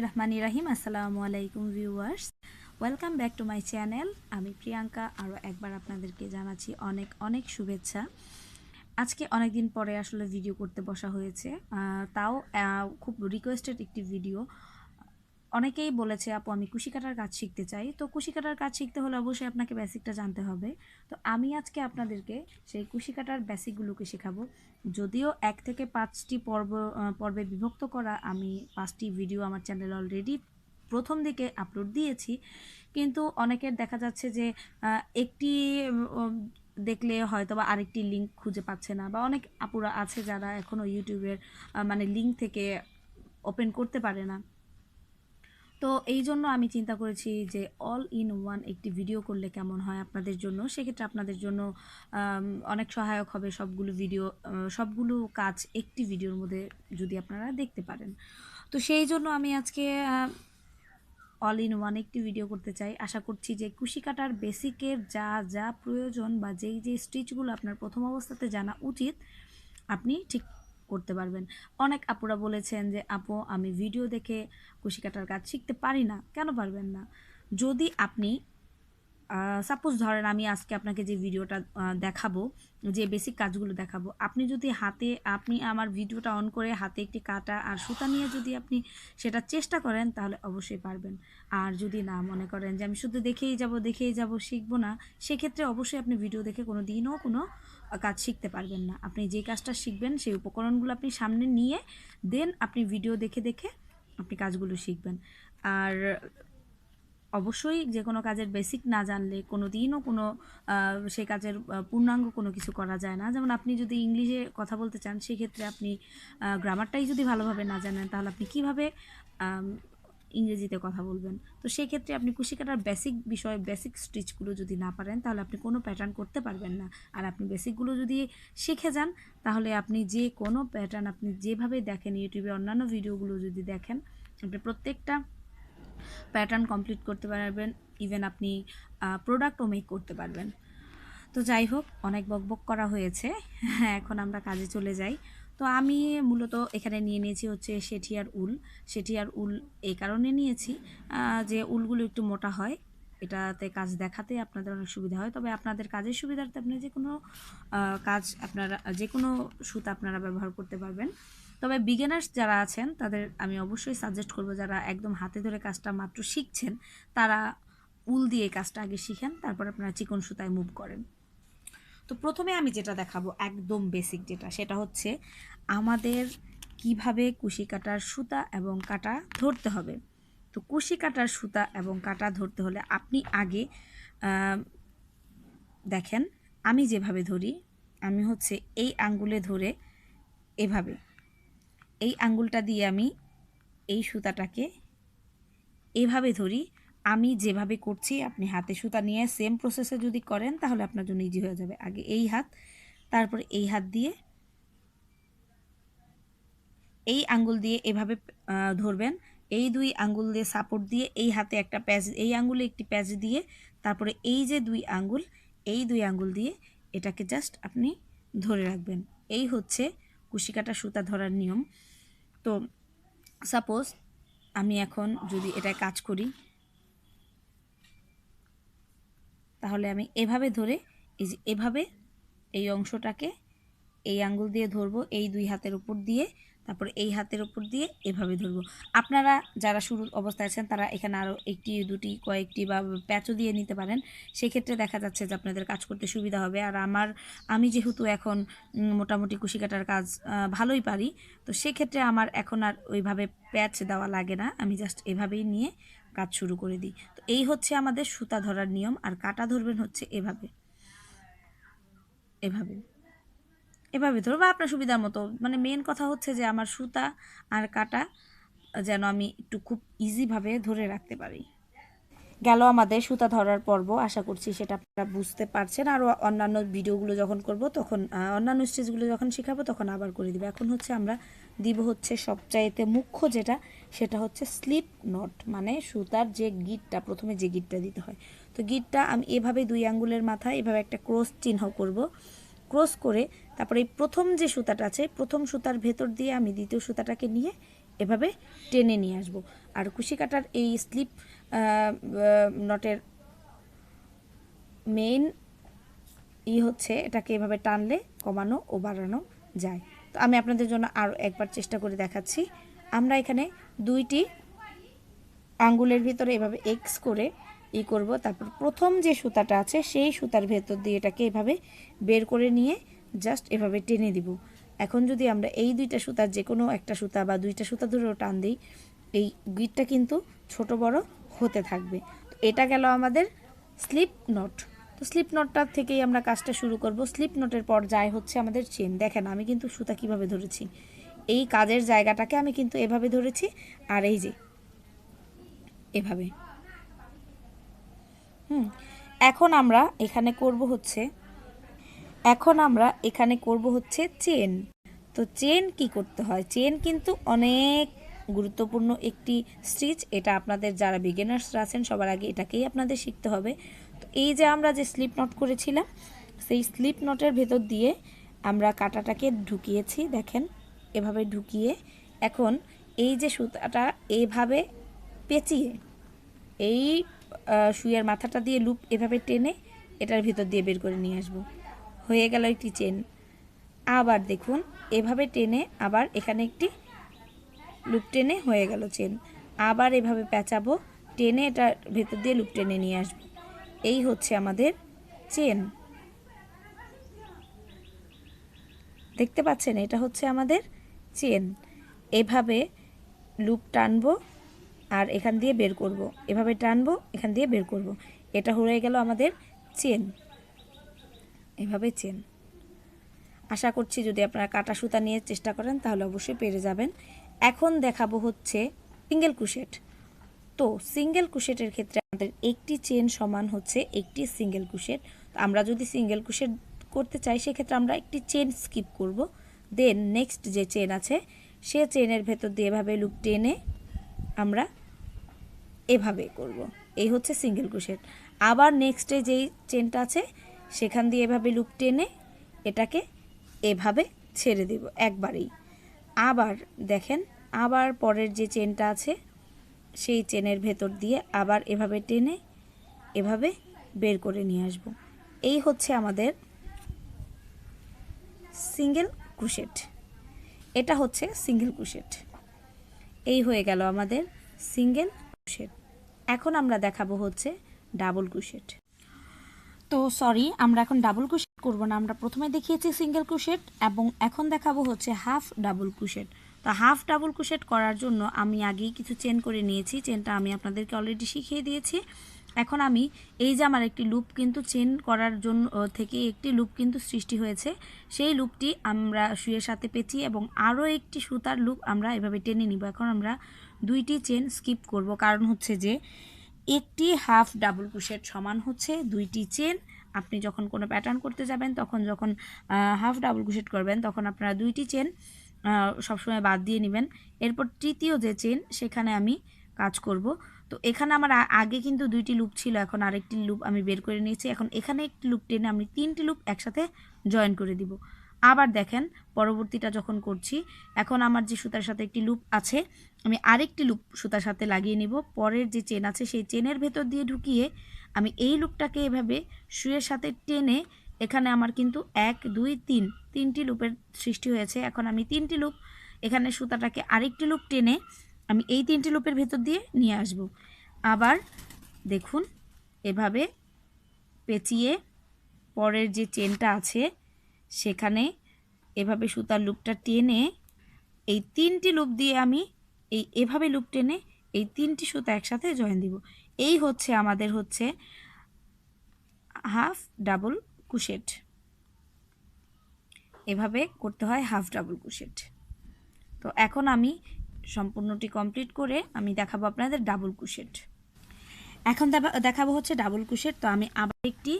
बिस्मिल्लाहिर्रहमानिर्रहीम আসসালামু আলাইকুম viewers welcome back to my channel. আমি প্রিয়াঙ্কা আরও একবার আপনাদেরকে জানাচ্ছি অনেক অনেক শুভেচ্ছা। আজকে অনেক দিন পরে আসলে ভিডিও করতে বসা হয়েছে, তাও খুব রিকোয়েস্টেড একটি ভিডিও। অনেকেই বলেছে আপু আমি কুশি কাটার কাজ শিখতে চাই। তো কুশি কাটার কাজ শিখতে হলে অবশ্যই আপনাকে বেসিকটা জানতে হবে। তো আমি আজকে আপনাদেরকে সেই কুশি কাটার বেসিকগুলোকে শেখাবো। যদিও 1 থেকে 5টি পর্বে বিভক্ত করা আমি 5টি ভিডিও আমার চ্যানেলে অলরেডি প্রথম দিকে আপলোড দিয়েছি, কিন্তু অনেকের দেখা যাচ্ছে যে একটি দেখলে হয়তো বা আরেকটি লিঙ্ক খুঁজে পাচ্ছে না, বা অনেক আপুরা আছে যারা এখনও ইউটিউবের মানে লিঙ্ক থেকে ওপেন করতে পারে না। তো এই জন্য আমি চিন্তা করেছি যে অল ইন ওয়ান একটি ভিডিও করলে কেমন হয় আপনাদের জন্য। সেক্ষেত্রে আপনাদের জন্য অনেক সহায়ক হবে সবগুলো কাজ একটি ভিডিওর মধ্যে যদি আপনারা দেখতে পারেন। তো সেই জন্য আমি আজকে অল ইন ওয়ান একটি ভিডিও করতে চাই। আশা করছি যে কুশি কাটার বেসিকের যা যা প্রয়োজন বা যেই স্টিচগুলো আপনার প্রথম অবস্থাতে জানা উচিত আপনি ঠিক করতে পারবেন। অনেক আপুরা বলেছেন যে আপু আমি ভিডিও দেখে কুশি কাটার কাজ শিখতে পারি না। কেন পারবেন না? যদি আপনি সাপোজ ধরেন আমি আজকে আপনাকে যে ভিডিওটা দেখাবো, যে বেসিক কাজগুলো দেখাবো, আপনি আমার ভিডিওটা অন করে হাতে একটি কাঁটা আর সুতা নিয়ে যদি আপনি সেটা চেষ্টা করেন তাহলে অবশ্যই পারবেন। আর যদি না মনে করেন যে আমি শুধু দেখেই যাব শিখবো না, সেক্ষেত্রে অবশ্যই আপনি ভিডিও দেখে কোনো দিনও কোনো কাজ শিখতে পারবেন না। আপনি যে কাজটা শিখবেন সেই উপকরণগুলো আপনি সামনে নিয়ে দেন আপনি ভিডিও দেখে আপনি কাজগুলো শিখবেন। আর অবশ্যই যে কোনো কাজের বেসিক না জানলে কোনো দিনও সেই কাজের পূর্ণাঙ্গ কোনো কিছু করা যায় না। যেমন আপনি যদি ইংলিশে কথা বলতে চান, সেক্ষেত্রে আপনি গ্রামারটাই যদি ভালোভাবে না জানেন তাহলে আপনি কীভাবে ইংরেজিতে কথা বলবেন? তো সেক্ষেত্রে আপনি কুশি কাটার বেসিক স্টিচগুলো যদি না পারেন তাহলে আপনি কোনো প্যাটার্ন করতে পারবেন না। আর আপনি বেসিকগুলো যদি শিখে যান তাহলে আপনি যে কোনো প্যাটার্ন আপনি যেভাবে দেখেন ইউটিউবে অন্যান্য ভিডিওগুলো যদি দেখেন, আপনি প্রত্যেকটা প্যাটার্ন কমপ্লিট করতে পারবেন। ইভেন আপনি প্রোডাক্টও মেক করতে পারবেন। তো যাই হোক, অনেক বকবক করা হয়েছে, এখন আমরা কাজে চলে যাই। তো আমি মূলত এখানে নিয়েছি হচ্ছে সেঠিয়ার উল এই কারণে নিয়েছি যে উলগুলো একটু মোটা হয়, এটাতে কাজ দেখাতে আপনাদের অনেক সুবিধা হয়। তবে আপনাদের কাজের সুবিধার্থে আপনি যে কোনো সুতা আপনারা ব্যবহার করতে পারবেন। তবে বিগিনার্স যারা আছেন তাদের আমি অবশ্যই সাজেস্ট করব, যারা একদম হাতে ধরে কাজটা মাত্র শিখছেন তারা উল দিয়ে কাজটা আগে শিখেন, তারপর আপনারা চিকন সুতায় মুভ করেন। তো প্রথমে আমি যেটা দেখাবো একদম বেসিক যেটা, সেটা হচ্ছে আমাদের কিভাবে কুশি কাটার সুতা এবং কাটা ধরতে হবে। তো কুশি কাটার সুতা এবং কাটা ধরতে হলে আপনি আগে দেখেন আমি যেভাবে ধরি, আমি হচ্ছে এই আঙ্গুলে ধরে এভাবে, এই আঙ্গুলটা দিয়ে আমি এই সুতাটাকে এভাবে ধরি। আমি যেভাবে করছি আপনি হাতে সুতা নিয়ে সেম প্রসেসে যদি করেন তাহলে আপনার জন্য ইজি হয়ে যাবে। আগে এই হাত, তারপরে এই হাত দিয়ে এই আঙ্গুল দিয়ে এভাবে ধরবেন। এই দুই আঙ্গুল দিয়ে সাপোর্ট দিয়ে এই হাতে একটা প্যাচ, এই আঙ্গুলে একটি প্যাচ দিয়ে তারপরে এই যে এই দুই আঙ্গুল দিয়ে এটাকে জাস্ট আপনি ধরে রাখবেন। এই হচ্ছে কুশি কাটা সুতা ধরার নিয়ম। তো সাপোজ আমি এখন যদি এটা কাজ করি তাহলে আমি এভাবে ধরে এভাবে এই অংশটাকে এই আঙ্গুল দিয়ে ধরবো, এই দুই হাতের উপর দিয়ে, তারপর এই হাতের উপর দিয়ে এভাবে ধরবো। আপনারা যারা শুরুর অবস্থায় আছেন তারা এখানে আরও একটি দুটি কয়েকটি বা প্যাচও দিয়ে নিতে পারেন। সেক্ষেত্রে দেখা যাচ্ছে যে আপনাদের কাজ করতে সুবিধা হবে। আর আমি যেহেতু এখন মোটামুটি কুশি কাটার কাজ ভালোই পারি, তো সেক্ষেত্রে আমার এখন আর ওইভাবে প্যাচ দেওয়া লাগে না, আমি জাস্ট এভাবেই নিয়ে কাজ শুরু করে দিই। তো এই হচ্ছে আমাদের সুতা ধরার নিয়ম। আর কাটা ধরবেন হচ্ছে এভাবে এভাবে এভাবে ধরো বা আপনার সুবিধার মতো। মানে মেন কথা হচ্ছে যে আমার সুতা আর কাটা যেন আমি একটু খুব ইজিভাবে ধরে রাখতে পারি। গেল আমাদের সুতা ধরার পর্ব, আশা করছি সেটা আপনারা বুঝতে পারছেন। আরও অন্যান্য ভিডিওগুলো যখন করব তখন অন্যান্য স্টেজগুলো যখন শেখাবো তখন আবার করে দিব। এখন হচ্ছে আমরা দিব হচ্ছে সবচাইতে মুখ্য যেটা, সেটা হচ্ছে স্লিপ নট, মানে সুতার যে গিঁটটা, প্রথমে যে গিঁটটা দিতে হয়। তো গিঁটটা আমি এভাবে দুই আঙ্গুলের মাথায় এভাবে একটা ক্রস চিহ্ন করব। ক্রস করে তারপরে এই প্রথম যে সুতাটা আছে, প্রথম সুতার ভেতর দিয়ে আমি দ্বিতীয় সুতাটাকে নিয়ে এভাবে টেনে নিয়ে আসবো। আর কুশি কাটার এই স্লিপ নটের মেইন হচ্ছে এটাকে এভাবে টানলে কমানো ও বাড়ানো যায়। তো আমি আপনাদের জন্য আরও একবার চেষ্টা করে দেখাচ্ছি। আমরা এখানে দুইটি আঙ্গুলের ভিতরে এভাবে এক্স করে করব, তারপর প্রথম যে সুতাটা আছে সেই সুতার ভেতর দিয়ে এটাকে এভাবে বের করে নিয়ে জাস্ট এভাবে টেনে দিব। এখন যদি আমরা এই দুইটা সুতার যে কোনো একটা সুতা বা দুইটা সুতা ধরেও টান দিই, এই গিটটা কিন্তু ছোট বড় হতে থাকবে। তো এটা গেল আমাদের স্লিপ নট। তো স্লিপ নটটার থেকেই আমরা কাজটা শুরু করব। স্লিপ নটের পর যায় হচ্ছে আমাদের চেন। দেখেন আমি কিন্তু সুতা কিভাবে ধরেছি, এই কাজের জায়গাটাকে আমি কিন্তু এভাবে ধরেছি, আর এই যে এভাবে। এখন আমরা এখানে করব হচ্ছে চেন। তো চেন কি করতে হয়? চেন কিন্তু অনেক গুরুত্বপূর্ণ একটি স্টিচ। এটা আপনাদের যারা বিগিনার্সরা আছেন সবার আগে এটাকেই আপনাদের শিখতে হবে। তো এই যে আমরা যে স্লিপ নট করেছিলাম, সেই স্লিপ নটের ভেতর দিয়ে আমরা কাঁটাটাকে ঢুকিয়েছি। দেখেন এভাবে ঢুকিয়ে এখন এই যে সুতাটা এইভাবে পেঁচিয়ে এই সুইয়ের মাথাটা দিয়ে লুপ এভাবে টেনে এটার ভিতর দিয়ে বের করে নিয়ে আসবো। হয়ে গেল একটি চেন। আবার দেখুন এভাবে টেনে আবার এখানে একটি লুপ টেনে হয়ে গেল চেন। আবার এভাবে পেঁচাবো, টেনে এটার ভেতর দিয়ে লুপ টেনে নিয়ে আসবো। এই হচ্ছে আমাদের চেন। দেখতে পাচ্ছেন, এটা হচ্ছে আমাদের চেন। এভাবে লুপ টানবো আর এখান দিয়ে বের করব, এভাবে টানবো এখান দিয়ে বের করব। এটা হয়ে গেল আমাদের চেন। এভাবে চেন। আশা করছি যদি আপনারা কাটা সুতা নিয়ে চেষ্টা করেন তাহলে অবশ্যই পেরে যাবেন। এখন দেখাবো হচ্ছে সিঙ্গেল ক্রোশেট। তো সিঙ্গেল ক্রোশেটের ক্ষেত্রে আমাদের একটি চেন সমান হচ্ছে একটি সিঙ্গেল ক্রোশেট। তো আমরা যদি সিঙ্গেল ক্রোশেট করতে চাই সেক্ষেত্রে আমরা একটি চেন স্কিপ করব। দেন নেক্সট যে চেন আছে সে চেনের ভেতর দিয়ে এভাবে লুপ টেনে আমরা এভাবে করব। এই হচ্ছে সিঙ্গেল ক্রোশেট। আবার নেক্সটে যেই চেনটা আছে সেখান দিয়ে এভাবে লুপ টেনে এটাকে এভাবে ছেড়ে দেব একবারেই। আবার দেখেন, আবার পরের যে চেনটা আছে সেই চেনের ভেতর দিয়ে আবার এভাবে টেনে এভাবে বের করে নিয়ে আসব। এই হচ্ছে আমাদের সিঙ্গেল ক্রোশেট। এটা হচ্ছে সিঙ্গেল ক্রোশেট। এই হয়ে গেল আমাদের সিঙ্গেল ক্রোশেট। এখন আমরা দেখাবো হচ্ছে ডাবল ক্রোশেট। তো সরি, আমরা এখন ডাবল ক্রোশেট করব না। আমরা প্রথমে দেখিয়েছি সিঙ্গেল ক্রোশেট এবং এখন দেখাবো হচ্ছে হাফ ডাবল ক্রোশেট। তো হাফ ডাবল ক্রোশেট করার জন্য আমি আগেই কিছু চেন করে নিয়েছি। চেনটা আমি আপনাদেরকে অলরেডি শিখিয়ে দিয়েছি। এখন আমি এই যে আমার একটি লুপ কিন্তু চেন করার জন্য থেকে একটি লুপ কিন্তু সৃষ্টি হয়েছে, সেই লুপটি আমরা সুইয়ের সাথে পেঁচিয়ে এবং আরও একটি সুতার লুপ আমরা এভাবে টেনে নিব। এখন আমরা দুইটি চেন স্কিপ করব, কারণ হচ্ছে যে একটি হাফ ডাবল ক্রোশেট সমান হচ্ছে দুইটি চেন। আপনি যখন কোনো প্যাটার্ন করতে যাবেন তখন যখন হাফ ডাবল ক্রোশেট করবেন তখন আপনারা দুইটি চেন সবসময় বাদ দিয়ে নেবেন। এরপর তৃতীয় যে চেন সেখানে আমি কাজ করব। তো এখানে আমার আগে কিন্তু দুইটি লুপ ছিল, এখন আরেকটি লুপ আমি বের করে নিয়েছি। এখন এখানে একটি লুপ টেনে আমি তিনটি লুপ একসাথে জয়েন করে দিব। আবার দেখেন পরবর্তীটা যখন করছি, এখন আমার যে সুতার সাথে একটি লুপ আছে আমি আরেকটি লুপ সুতার সাথে লাগিয়ে নিব। পরের যে চেন আছে সেই চেনের ভেতর দিয়ে ঢুকিয়ে আমি এই লুপটাকে এভাবে সুইয়ের সাথে টেনে, এখানে আমার কিন্তু 1 2 3 তিনটি লুপের সৃষ্টি হয়েছে। এখন আমি তিনটি লুপ এখানে সুতাটাকে আরেকটি লুপ টেনে আমি এই তিনটি লুপের ভেতর দিয়ে নিয়ে আসব। আবার দেখুন এভাবে পেঁচিয়ে পরের যে চেনটা আছে সেখানে এভাবে সুতার লুপটা টেনে এই তিনটি লুপ দিয়ে আমি এভাবে লুপ টেনে এই তিনটি সুতা একসাথে জয়েন দিব। এই হচ্ছে আমাদের হচ্ছে হাফ ডাবল ক্রোশেট। এভাবে করতে হয় হাফ ডাবল ক্রোশেট। তো এখন আমি সম্পূর্ণটি কমপ্লিট করে আমি দেখাবো আপনাদের ডাবল ক্রোশেট। এখন দেখাবো হচ্ছে ডাবল ক্রোশেট। তো আমি আবার একটি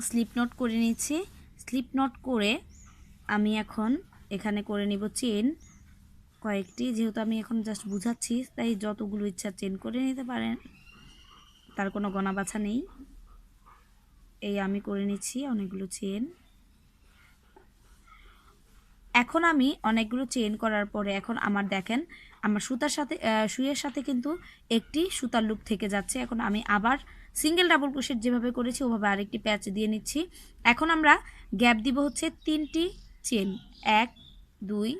স্লিপ নট করে নিচ্ছি। স্লিপ নট করে আমি এখন এখানে করে নিব চেন কয়েকটি, যেহেতু আমি এখন জাস্ট বুঝাচ্ছি তাই যতগুলো ইচ্ছা চেন করে নিতে পারেন, তার কোনো গণা বাছা নেই। এই আমি করে নিচ্ছি অনেকগুলো চেন। এখন আমি অনেকগুলো চেন করার পরে এখন আমার দেখেন আমার সুতার সাথে সুইয়ের সাথে কিন্তু একটি সুতার লুপ থেকে যাচ্ছে। এখন আমি আবার সিঙ্গেল ডাবল ক্রোশেট যেভাবে করেছি ওভাবে আরেকটি প্যাচ দিয়ে নিচ্ছি। এখন আমরা গ্যাপ দিব হচ্ছে 3টি চেন, 1 2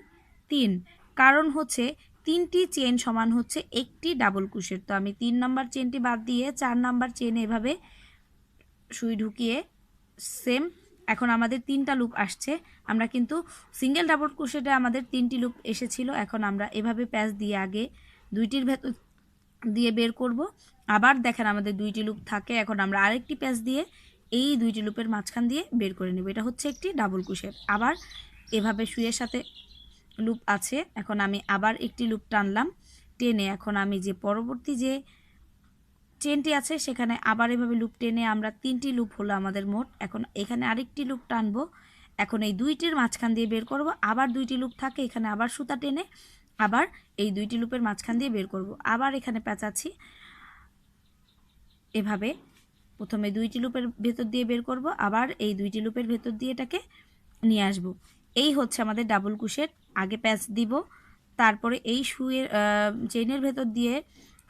3, কারণ হচ্ছে 3টি চেন সমান হচ্ছে একটি ডাবল ক্রোশেট। তো আমি 3 নাম্বার চেনটি বাদ দিয়ে 4 নাম্বার চেনে এভাবে সুই ঢুকিয়ে সেম এখন আমাদের 3টা লুপ আসছে। আমরা কিন্তু সিঙ্গেল ডাবল ক্রোশেটে আমাদের 3টি লুপ এসেছিল। এখন আমরা এভাবে প্যাচ দিয়ে আগে 2টির ভেতর দিয়ে বের করব। আবার দেখেন আমাদের 2টি লুপ থাকে। এখন আমরা আরেকটি প্যাচ দিয়ে এই 2টি লুপের মাঝখান দিয়ে বের করে নেব। এটা হচ্ছে একটি ডাবল ক্রোশেট। আবার এভাবে সুইয়ের সাথে লুপ আছে। এখন আমি আবার একটি লুপ টানলাম, টেনে এখন আমি যে পরবর্তী যে চেনটি আছে সেখানে আবার এভাবে লুপ টেনে আমরা 3টি লুপ হলো আমাদের মোট। এখন এখানে আরেকটি লুপ টানবো, এখন এই 2টির মাঝখান দিয়ে বের করব। আবার 2টি লুপ থাকে, এখানে আবার সুতা টেনে আবার এই 2টি লুপের মাঝখান দিয়ে বের করব। আবার এখানে পেঁচাচ্ছি, এভাবে প্রথমে 2টি লুপের ভেতর দিয়ে বের করব, আবার এই 2টি লুপের ভেতর দিয়ে এটাকে নিয়ে আসব। এই হচ্ছে আমাদের ডাবল ক্রোশেট। আগে প্যাচ দিব, তারপরে এই সুইয়ের চেইনের ভেতর দিয়ে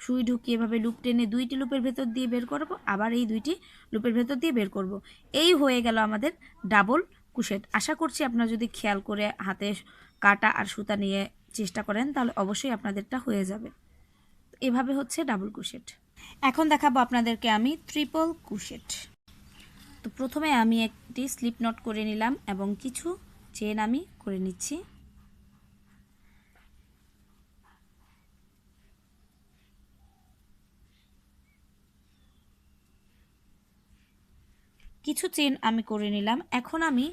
সুই ঢুকিয়ে এভাবে লুপ টেনে 2টি লুপের ভেতর দিয়ে বের করব, আবার এই 2টি লুপের ভেতর দিয়ে বের করব। এই হয়ে গেল আমাদের ডাবল ক্রোশেট। আশা করছি আপনারা যদি খেয়াল করে হাতে কাটা আর সুতা নিয়ে চেষ্টা করেন তাহলে অবশ্যই আপনাদেরটা হয়ে যাবে। এভাবে হচ্ছে ডাবল ক্রোশেট। এখন দেখাবো আপনাদেরকে আমি ট্রিপল ক্রোশেট। তো প্রথমে আমি একটি স্লিপ নট করে নিলাম এবং কিছু চেন আমি করে নিচ্ছি। কিছু চেন আমি করে নিলাম। এখন আমি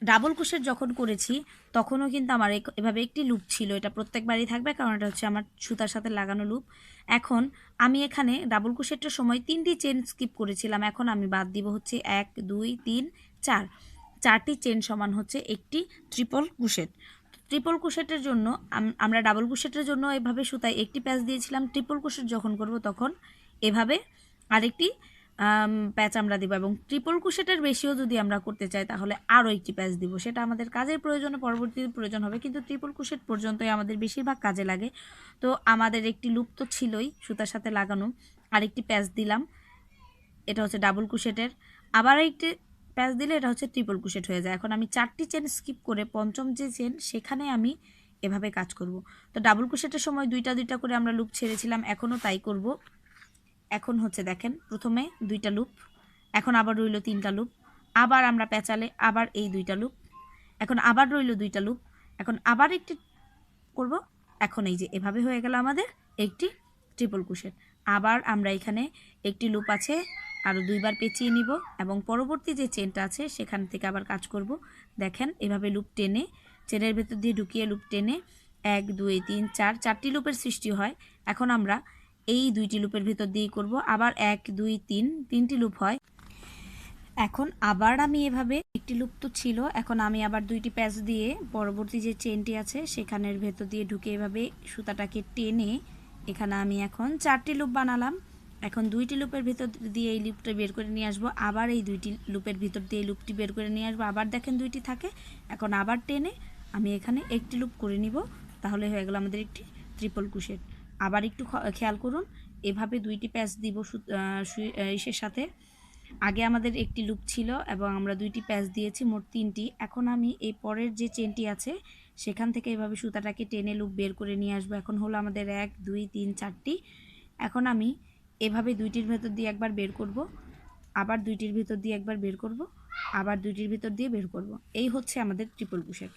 ডাবল ক্রোশেট যখন করেছি তখনও কিন্তু আমার এভাবে একটি লুপ ছিল, এটা প্রত্যেকবারই থাকবে কারণ এটা হচ্ছে আমার সুতার সাথে লাগানো লুপ। এখন আমি এখানে ডাবল ক্রোশেটের সময় 3টি চেন স্কিপ করেছিলাম, এখন আমি বাদ দিব হচ্ছে 1 2 3 4, 4টি চেন সমান হচ্ছে একটি ট্রিপল ক্রোশেট। ট্রিপল ক্রোশেটের জন্য আমরা ডাবল ক্রোশেটের জন্য এভাবে সুতায় একটি প্যাচ দিয়েছিলাম, ট্রিপল ক্রোশেট যখন করব তখন এভাবে আরেকটি প্যাচ আমরা দিব এবং ট্রিপল ক্রোশেটের বেশিও যদি আমরা করতে চাই তাহলে আরও একটি প্যাচ দিব। সেটা আমাদের কাজের প্রয়োজনে পরবর্তীতে প্রয়োজন হবে, কিন্তু ট্রিপল ক্রোশেট পর্যন্তই আমাদের বেশিরভাগ কাজে লাগে। তো আমাদের একটি লুপ তো ছিলই সুতার সাথে লাগানো, আরেকটি প্যাচ দিলাম, এটা হচ্ছে ডাবল ক্রোশেটের। আবার একটি প্যাচ দিলে এটা হচ্ছে ট্রিপল ক্রোশেট হয়ে যায়। এখন আমি 4টি চেন স্কিপ করে পঞ্চম যে চেন সেখানে আমি এভাবে কাজ করব। তো ডাবল ক্রোশেটের সময় 2টা 2টা করে আমরা লুপ ছেড়েছিলাম, এখনও তাই করব। এখন হচ্ছে দেখেন প্রথমে 2টা লুপ, এখন আবার রইল 3টা লুপ, আবার আমরা পেঁচালে আবার এই 2টা লুপ, এখন আবার রইল 2টা লুপ, এখন আবার একটি করব। এখন এই যে এভাবে হয়ে গেল আমাদের একটি ট্রিপল ক্রোশেট। আবার আমরা এখানে একটি লুপ আছে আরও 2বার পেঁচিয়ে নিব এবং পরবর্তী যে চেনটা আছে সেখান থেকে আবার কাজ করব। দেখেন এভাবে লুপ টেনে চেনের ভেতর দিয়ে ঢুকিয়ে লুপ টেনে 1 2 3 4, 4টি লুপের সৃষ্টি হয়। এখন আমরা এই 2টি লুপের ভেতর দিয়ে করব, আবার 1 2 3, 3টি লুপ হয়। এখন আবার আমি এভাবে একটি লুপ তো ছিল, এখন আমি আবার 2টি প্যাচ দিয়ে পরবর্তী যে চেনটি আছে সেখানের ভেতর দিয়ে ঢুকে এভাবে সুতাটাকে টেনে এখানে আমি এখন 4টি লুপ বানালাম। এখন 2টি লুপের ভেতর দিয়ে এই লুপটা বের করে নিয়ে আসবো, আবার এই 2টি লুপের ভিতর দিয়ে এই লুপটি বের করে নিয়ে আসবো, আবার দেখেন 2টি থাকে। এখন আবার টেনে আমি এখানে একটি লুপ করে নিব, তাহলে হয়ে গেল আমাদের একটি ট্রিপল ক্রোশেট। আবার একটু খেয়াল করুন, এভাবে 2টি প্যাচ দিব ইসের সাথে। আগে আমাদের একটি লুপ ছিল এবং আমরা 2টি প্যাচ দিয়েছি, মোট 3টি। এখন আমি এই পরের যে চেনটি আছে সেখান থেকে এভাবে সুতাটাকে টেনে লুপ বের করে নিয়ে আসবো। এখন হলো আমাদের 1 2 3 4টি। এখন আমি এভাবে 2টির ভেতর দিয়ে একবার বের করব, আবার 2টির ভেতর দিয়ে একবার বের করব, আবার 2টির ভেতর দিয়ে বের করব। এই হচ্ছে আমাদের ট্রিপল ক্রোশেট।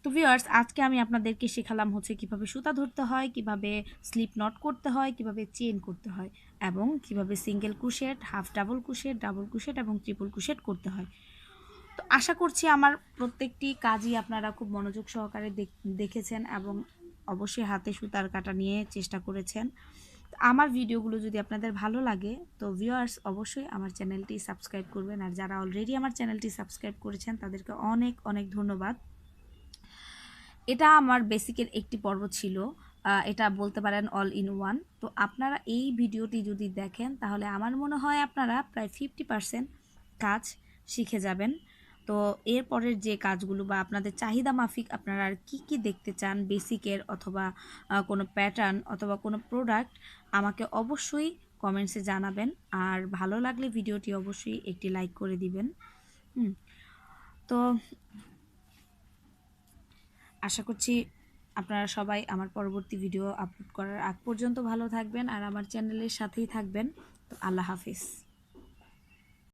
তো ভিউয়ার্স, আজকে আমি আপনাদেরকে শেখালাম হচ্ছে কিভাবে সুতা ধরতে হয়, কিভাবে স্লিপ নট করতে হয়, কিভাবে চেন করতে হয় এবং কিভাবে single crochet, half double crochet, double crochet এবং ট্রিপল ক্রোশেট করতে হয়। তো আশা করছি আমার প্রত্যেকটি কাজই আপনারা খুব মনোযোগ সহকারে দেখেছেন এবং অবশ্যই হাতে সুতার কাটা নিয়ে চেষ্টা করেছেন। আমার ভিডিওগুলো যদি আপনাদের ভালো লাগে তো ভিউয়ার্স অবশ্যই আমার চ্যানেলটি সাবস্ক্রাইব করবেন, আর যারা অলরেডি আমার চ্যানেলটি সাবস্ক্রাইব করেছেন তাদেরকে অনেক অনেক ধন্যবাদ। এটা আমার বেসিকের একটি পর্ব ছিল, এটা বলতে পারেন অল ইন ওয়ান। তো আপনারা এই ভিডিওটি যদি দেখেন তাহলে আমার মনে হয় আপনারা প্রায় 50% কাজ শিখে যাবেন। তো এরপরের যে কাজগুলো বা আপনাদের চাহিদা মাফিক আপনারা আর কী দেখতে চান, বেসিকের অথবা কোনো প্যাটার্ন অথবা কোনো প্রোডাক্ট, আমাকে অবশ্যই কমেন্টসে জানাবেন। আর ভালো লাগলে ভিডিওটি অবশ্যই একটি লাইক করে দিবেন। তো আশা করছি আপনারা সবাই আমার পরবর্তী ভিডিও আপলোড করার আগ পর্যন্ত ভালো থাকবেন আর আমার চ্যানেলের সাথেই থাকবেন। তো আল্লাহ হাফিজ।